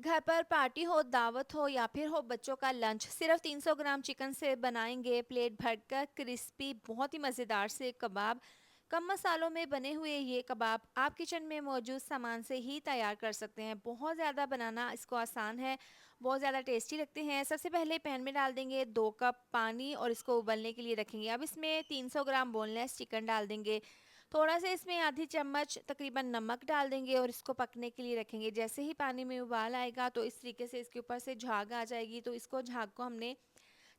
घर पर पार्टी हो, दावत हो या फिर हो बच्चों का लंच, सिर्फ 300 ग्राम चिकन से बनाएंगे प्लेट भरकर क्रिस्पी बहुत ही मज़ेदार से कबाब। कम मसालों में बने हुए ये कबाब आप किचन में मौजूद सामान से ही तैयार कर सकते हैं। बहुत ज़्यादा बनाना इसको आसान है, बहुत ज़्यादा टेस्टी लगते हैं। सबसे पहले पैन में डाल देंगे 2 कप पानी और इसको उबलने के लिए रखेंगे। अब इसमें 300 ग्राम बोनलेस चिकन डाल देंगे। थोड़ा सा इसमें आधी चम्मच तकरीबन नमक डाल देंगे और इसको पकने के लिए रखेंगे। जैसे ही पानी में उबाल आएगा तो इस तरीके से इसके ऊपर से झाग आ जाएगी, तो इसको झाग को हमने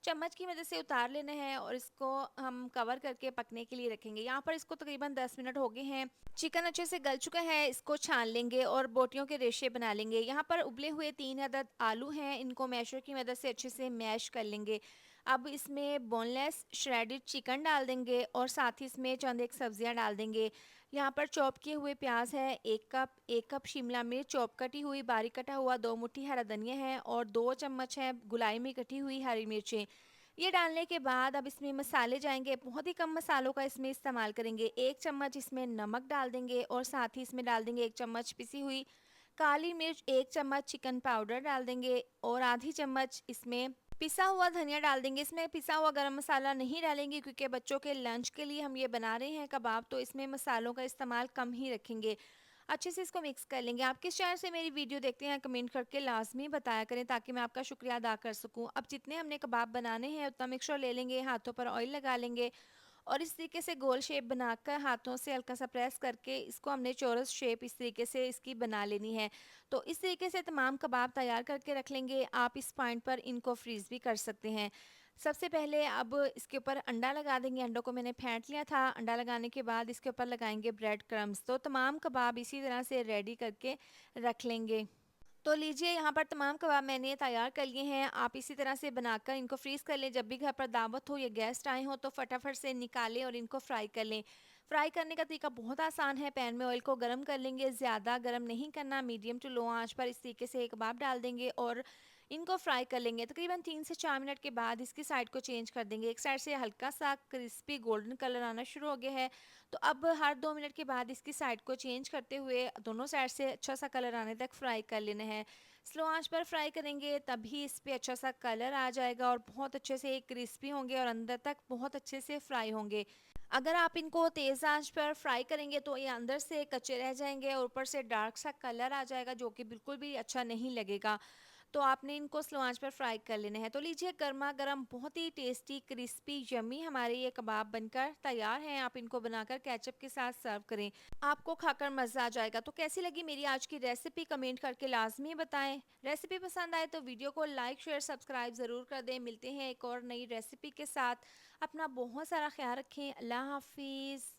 चम्मच की मदद से उतार लेना है और इसको हम कवर करके पकने के लिए रखेंगे। यहाँ पर इसको तकरीबन 10 मिनट हो गए हैं। चिकन अच्छे से गल चुका है, इसको छान लेंगे और बोटियों के रेशे बना लेंगे। यहाँ पर उबले हुए 3 अदद आलू हैं, इनको मैशर की मदद से अच्छे से मैश कर लेंगे। अब इसमें बोनलेस श्रेडेड चिकन डाल देंगे और साथ ही इसमें चंद एक सब्जियां डाल देंगे। यहाँ पर चॉप किए हुए प्याज है 1 कप, 1 कप शिमला मिर्च चॉप कटी हुई बारीक कटा हुआ, 2 मुट्ठी हरा धनिया है और 2 चम्मच है गुलाई में कटी हुई हरी मिर्चें। ये डालने के बाद अब इसमें मसाले जाएंगे, बहुत ही कम मसालों का इसमें इस्तेमाल करेंगे। 1 चम्मच इसमें नमक डाल देंगे और साथ ही इसमें डाल देंगे 1 चम्मच पिसी हुई काली मिर्च, 1 चम्मच चिकन पाउडर डाल देंगे और आधी चम्मच इसमें पिसा हुआ धनिया डाल देंगे। इसमें पिसा हुआ गरम मसाला नहीं डालेंगे क्योंकि बच्चों के लंच के लिए हम ये बना रहे हैं कबाब, तो इसमें मसालों का इस्तेमाल कम ही रखेंगे। अच्छे से इसको मिक्स कर लेंगे। आप किस चैनल से मेरी वीडियो देखते हैं कमेंट करके लाजमी बताया करें ताकि मैं आपका शुक्रिया अदा कर सकूं। अब जितने हमने कबाब बनाने हैं उतना मिक्सचर ले लेंगे, हाथों पर ऑयल लगा लेंगे और इस तरीके से गोल शेप बनाकर हाथों से हल्का सा प्रेस करके इसको हमने चौरस शेप इस तरीके से इसकी बना लेनी है। तो इस तरीके से तमाम कबाब तैयार करके रख लेंगे। आप इस पॉइंट पर इनको फ्रीज़ भी कर सकते हैं। सबसे पहले अब इसके ऊपर अंडा लगा देंगे। अंडों को मैंने फेंट लिया था। अंडा लगाने के बाद इसके ऊपर लगाएंगे ब्रेड क्रम्स। तो तमाम कबाब इसी तरह से रेडी करके रख लेंगे। तो लीजिए यहाँ पर तमाम कबाब मैंने तैयार कर लिए हैं। आप इसी तरह से बनाकर इनको फ्रीज़ कर लें। जब भी घर पर दावत हो या गेस्ट आए हों तो फटाफट से निकालें और इनको फ्राई कर लें। फ्राई करने का तरीका बहुत आसान है। पैन में ऑयल को गर्म कर लेंगे, ज़्यादा गर्म नहीं करना, मीडियम टू लो आंच पर इस तरीके से एक कबाब डाल देंगे और इनको फ्राई कर लेंगे। तकरीबन 3 से 4 मिनट के बाद इसकी साइड को चेंज कर देंगे। एक साइड से हल्का सा क्रिस्पी गोल्डन कलर आना शुरू हो गया है, तो अब हर 2 मिनट के बाद इसकी साइड को चेंज करते हुए दोनों साइड से अच्छा सा कलर आने तक फ्राई कर लेना है। स्लो आंच पर फ्राई करेंगे तभी इस पे अच्छा सा कलर आ जाएगा और बहुत अच्छे से क्रिस्पी होंगे और अंदर तक बहुत अच्छे से फ्राई होंगे। अगर आप इनको तेज़ आंच पर फ्राई करेंगे तो ये अंदर से कच्चे रह जाएंगे और ऊपर से डार्क सा कलर आ जाएगा जो कि बिल्कुल भी अच्छा नहीं लगेगा। तो आपने इनको स्लो आंच पर फ्राई कर लेना है। तो लीजिए गर्मा गर्म बहुत ही टेस्टी क्रिस्पी यम्मी हमारे ये कबाब बनकर तैयार हैं। आप इनको बनाकर केचप के साथ सर्व करें, आपको खाकर मज़ा आ जाएगा। तो कैसी लगी मेरी आज की रेसिपी कमेंट करके लाजमी बताएं। रेसिपी पसंद आए तो वीडियो को लाइक शेयर सब्सक्राइब ज़रूर कर दें। मिलते हैं एक और नई रेसिपी के साथ। अपना बहुत सारा ख्याल रखें। अल्लाह हाफिज़।